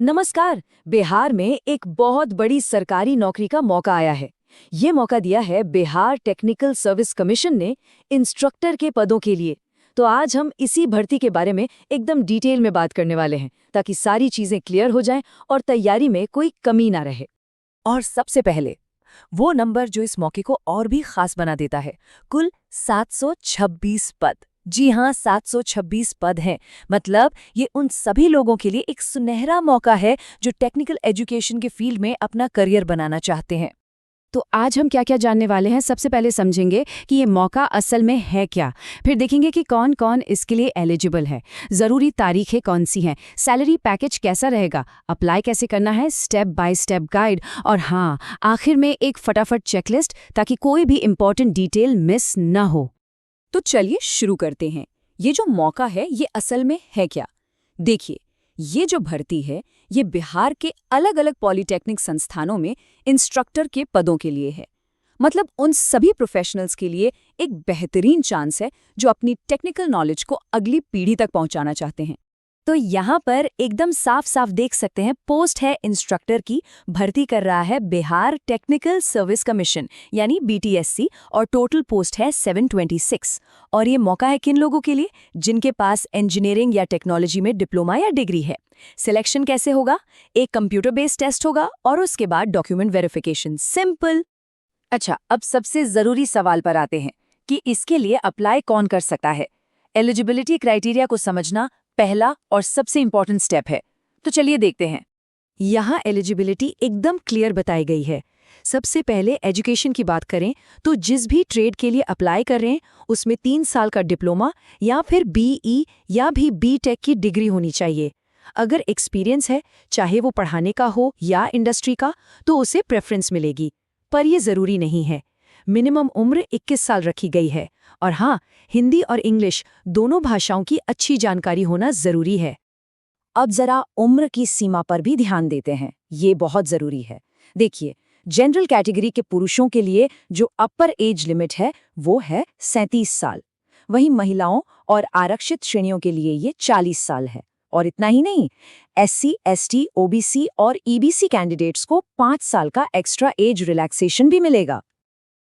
नमस्कार। बिहार में एक बहुत बड़ी सरकारी नौकरी का मौका आया है। ये मौका दिया है बिहार टेक्निकल सर्विस कमीशन ने इंस्ट्रक्टर के पदों के लिए। तो आज हम इसी भर्ती के बारे में एकदम डिटेल में बात करने वाले हैं, ताकि सारी चीजें क्लियर हो जाएं और तैयारी में कोई कमी ना रहे। और सबसे पहले वो नंबर जो इस मौके को और भी खास बना देता है, कुल 726 पद। जी हाँ, 726 पद हैं। मतलब ये उन सभी लोगों के लिए एक सुनहरा मौका है जो टेक्निकल एजुकेशन के फील्ड में अपना करियर बनाना चाहते हैं। तो आज हम क्या क्या जानने वाले हैं। सबसे पहले समझेंगे कि ये मौका असल में है क्या। फिर देखेंगे कि कौन कौन इसके लिए एलिजिबल है, ज़रूरी तारीखें कौन सी हैं, सैलरी पैकेज कैसा रहेगा, अप्लाई कैसे करना है, स्टेप बाय स्टेप गाइड, और हाँ, आखिर में एक फटाफट चेकलिस्ट, ताकि कोई भी इंपॉर्टेंट डिटेल मिस ना हो। तो चलिए शुरू करते हैं। ये जो मौका है ये असल में है क्या। देखिए, ये जो भर्ती है ये बिहार के अलग अलग पॉलिटेक्निक संस्थानों में इंस्ट्रक्टर के पदों के लिए है। मतलब उन सभी प्रोफेशनल्स के लिए एक बेहतरीन चांस है जो अपनी टेक्निकल नॉलेज को अगली पीढ़ी तक पहुंचाना चाहते हैं। तो यहाँ पर एकदम साफ साफ देख सकते हैं, पोस्ट है इंस्ट्रक्टर की, भर्ती कर रहा है बिहार टेक्निकल सर्विस कमीशन यानी बीटीएससी, और टोटल पोस्ट है 726। और ये मौका है किन लोगों के लिए? जिनके पास इंजीनियरिंग या टेक्नोलॉजी में डिप्लोमा या डिग्री है। सिलेक्शन कैसे होगा? एक कंप्यूटर बेस्ड टेस्ट होगा और उसके बाद डॉक्यूमेंट वेरिफिकेशन। सिंपल। अच्छा, अब सबसे जरूरी सवाल पर आते हैं कि इसके लिए अप्लाई कौन कर सकता है। एलिजिबिलिटी क्राइटेरिया को समझना पहला और सबसे इंपॉर्टेंट स्टेप है। तो चलिए देखते हैं। यहाँ एलिजिबिलिटी एकदम क्लियर बताई गई है। सबसे पहले एजुकेशन की बात करें तो जिस भी ट्रेड के लिए अप्लाई कर रहे हैं उसमें 3 साल का डिप्लोमा या फिर बीई या भी बीटेक की डिग्री होनी चाहिए। अगर एक्सपीरियंस है, चाहे वो पढ़ाने का हो या इंडस्ट्री का, तो उसे प्रेफरेंस मिलेगी, पर ये जरूरी नहीं है। मिनिमम उम्र 21 साल रखी गई है। और हाँ, हिंदी और इंग्लिश दोनों भाषाओं की अच्छी जानकारी होना जरूरी है। अब जरा उम्र की सीमा पर भी ध्यान देते हैं, ये बहुत जरूरी है। देखिए, जनरल कैटेगरी के पुरुषों के लिए जो अपर एज लिमिट है वो है 37 साल। वहीं महिलाओं और आरक्षित श्रेणियों के लिए ये 40 साल है। और इतना ही नहीं, एससी, एसटी, ओबीसी और ईबीसी कैंडिडेट्स को 5 साल का एक्स्ट्रा एज रिलैक्सेशन भी मिलेगा।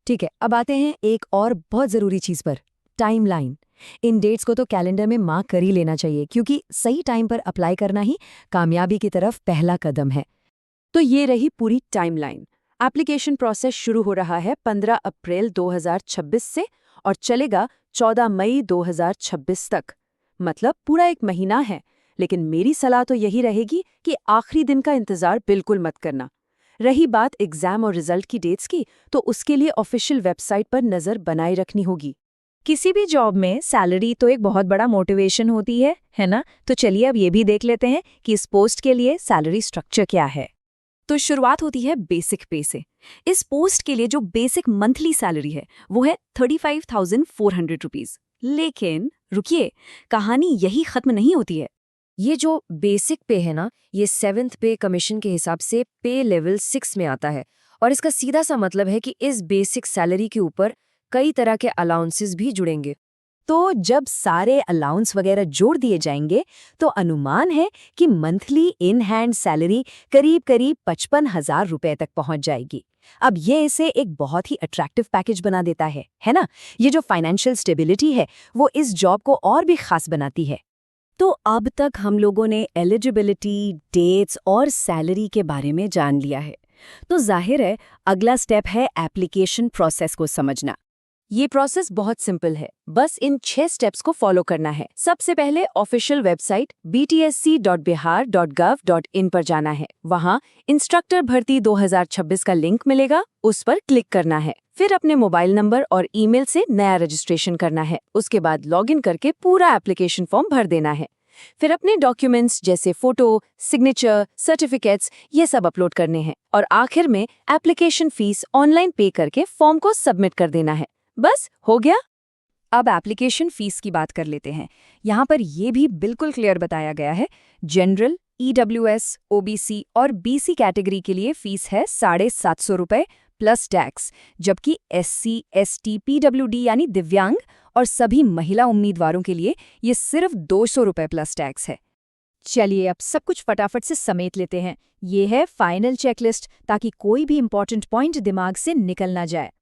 ठीक है, अब आते हैं एक और बहुत ज़रूरी चीज़ पर, टाइमलाइन। इन डेट्स को तो कैलेंडर में मार्क कर ही लेना चाहिए, क्योंकि सही टाइम पर अप्लाई करना ही कामयाबी की तरफ पहला कदम है। तो ये रही पूरी टाइमलाइन। एप्लीकेशन प्रोसेस शुरू हो रहा है 15 अप्रैल 2026 से और चलेगा 14 मई 2026 तक। मतलब पूरा एक महीना है। लेकिन मेरी सलाह तो यही रहेगी कि आखिरी दिन का इंतज़ार बिल्कुल मत करना। रही बात एग्जाम और रिजल्ट की डेट्स की, तो उसके लिए ऑफिशियल वेबसाइट पर नज़र बनाए रखनी होगी। किसी भी जॉब में सैलरी तो एक बहुत बड़ा मोटिवेशन होती है ना? तो चलिए अब ये भी देख लेते हैं कि इस पोस्ट के लिए सैलरी स्ट्रक्चर क्या है। तो शुरुआत होती है बेसिक पे से। इस पोस्ट के लिए जो बेसिक मंथली सैलरी है वो है 35,400 रुपीज़। लेकिन रुकिए, कहानी यही खत्म नहीं होती है। ये जो बेसिक पे है ना, ये 7th पे कमीशन के हिसाब से पे लेवल 6 में आता है। और इसका सीधा सा मतलब है कि इस बेसिक सैलरी के ऊपर कई तरह के अलाउंसेस भी जुड़ेंगे। तो जब सारे अलाउंस वगैरह जोड़ दिए जाएंगे तो अनुमान है कि मंथली इन हैंड सैलरी करीब करीब 55,000 रुपए तक पहुंच जाएगी। अब ये इसे एक बहुत ही अट्रैक्टिव पैकेज बना देता है ना? ये जो फाइनेंशियल स्टेबिलिटी है वो इस जॉब को और भी खास बनाती है। तो अब तक हम लोगों ने एलिजिबिलिटी, डेट्स और सैलरी के बारे में जान लिया है। तो जाहिर है अगला स्टेप है एप्लीकेशन प्रोसेस को समझना। ये प्रोसेस बहुत सिंपल है, बस इन 6 स्टेप्स को फॉलो करना है। सबसे पहले ऑफिशियल वेबसाइट btsc.bihar.gov.in पर जाना है। वहाँ इंस्ट्रक्टर भर्ती 2026 का लिंक मिलेगा, उस पर क्लिक करना है। फिर अपने मोबाइल नंबर और ईमेल से नया रजिस्ट्रेशन करना है। उसके बाद लॉगिन करके पूरा एप्लीकेशन फॉर्म भर देना है। फिर अपने डॉक्यूमेंट्स जैसे फोटो, सिग्नेचर, सर्टिफिकेट्स ये सब अपलोड करने हैं। और आखिर में एप्लीकेशन फीस ऑनलाइन पे करके फॉर्म को सबमिट कर देना है। बस हो गया। अब एप्लीकेशन फीस की बात कर लेते हैं। यहाँ पर यह भी बिल्कुल क्लियर बताया गया है। जनरल, ईडब्ल्यूएस, ओबीसी और बीसी कैटेगरी के लिए फीस है 750 रुपये प्लस टैक्स, जबकि एससी, एसटी, पीडब्ल्यूडी यानी दिव्यांग और सभी महिला उम्मीदवारों के लिए ये सिर्फ 200 रुपये प्लस टैक्स है। चलिए अब सब कुछ फटाफट से समेट लेते हैं। ये है फाइनल चेकलिस्ट, ताकि कोई भी इंपॉर्टेंट पॉइंट दिमाग से निकल ना जाए।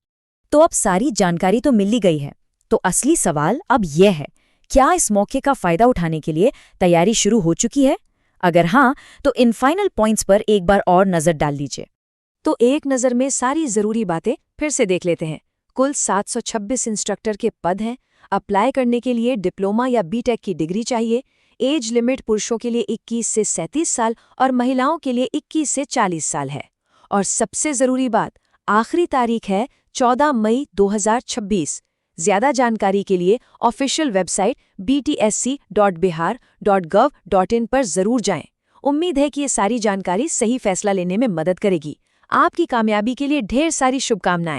तो अब सारी जानकारी तो मिल ही गई है, तो असली सवाल अब यह है, क्या इस मौके का फायदा उठाने के लिए तैयारी शुरू हो चुकी है? अगर हाँ, तो इन फाइनल पॉइंट्स पर एक बार और नजर डाल लीजिए। तो एक नज़र में सारी ज़रूरी बातें फिर से देख लेते हैं। कुल 726 इंस्ट्रक्टर के पद हैं। अप्लाई करने के लिए डिप्लोमा या बीटेक की डिग्री चाहिए। एज लिमिट पुरुषों के लिए 21 से 37 साल और महिलाओं के लिए 21 से 40 साल है। और सबसे ज़रूरी बात, आखिरी तारीख है 14 मई 2026। ज़्यादा जानकारी के लिए ऑफिशियल वेबसाइट btsc.bihar.gov.in पर ज़रूर जाएं। उम्मीद है कि ये सारी जानकारी सही फैसला लेने में मदद करेगी। आपकी कामयाबी के लिए ढेर सारी शुभकामनाएं।